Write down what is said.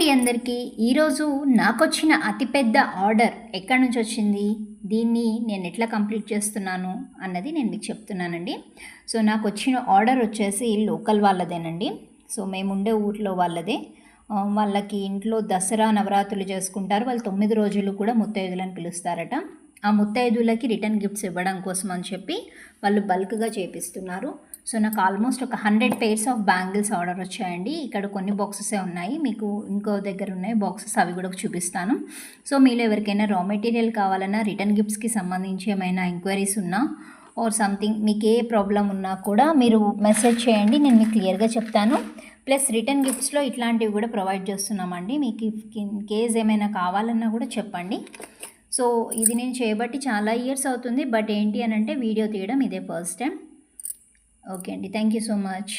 అండి అందరికీ. ఈరోజు నాకొచ్చిన అతిపెద్ద ఆర్డర్ ఎక్కడి నుంచి వచ్చింది, దీన్ని నేను ఎట్లా కంప్లీట్ చేస్తున్నాను అన్నది నేను మీకు చెప్తున్నానండి. సో నాకు వచ్చిన ఆర్డర్ వచ్చేసి లోకల్ వాళ్ళదేనండి. సో మేము ఉండే ఊర్లో వాళ్ళదే. వాళ్ళకి ఇంట్లో దసరా నవరాత్రులు చేసుకుంటారు. వాళ్ళు 9 రోజులు కూడా ముత్తైదులను పిలుస్తారట. ఆ ముత్తైదులకి రిటర్న్ గిఫ్ట్స్ ఇవ్వడం కోసం అని చెప్పి వాళ్ళు బల్క్గా చేపిస్తున్నారు. సో నాకు ఆల్మోస్ట్ ఒక 100 పెయిర్స్ ఆఫ్ బ్యాంగిల్స్ ఆర్డర్ వచ్చాయండి. ఇక్కడ కొన్ని బాక్సెసే ఉన్నాయి, మీకు ఇంకో దగ్గర ఉన్నాయి బాక్సెస్, అవి కూడా చూపిస్తాను. సో మీలో ఎవరికైనా రా మెటీరియల్ కావాలన్నా, రిటర్న్ గిఫ్ట్స్కి సంబంధించి ఏమైనా ఎంక్వైరీస్ ఉన్నా ఆర్ సంథింగ్, మీకు ఏ ప్రాబ్లం ఉన్నా కూడా మీరు మెసేజ్ చేయండి, నేను మీకు క్లియర్గా చెప్తాను. ప్లస్ రిటర్న్ గిఫ్ట్స్లో ఇట్లాంటివి కూడా ప్రొవైడ్ చేస్తున్నామండి. మీకు ఇన్ కేస్ ఏమైనా కావాలన్నా కూడా చెప్పండి. సో ఇది నేను చేయబట్టి చాలా ఇయర్స్ అవుతుంది, బట్ ఏంటి అని అంటే వీడియో తీయడం ఇదే ఫస్ట్ టైం. ఓకే అండి, థ్యాంక్ యూ సో మచ్.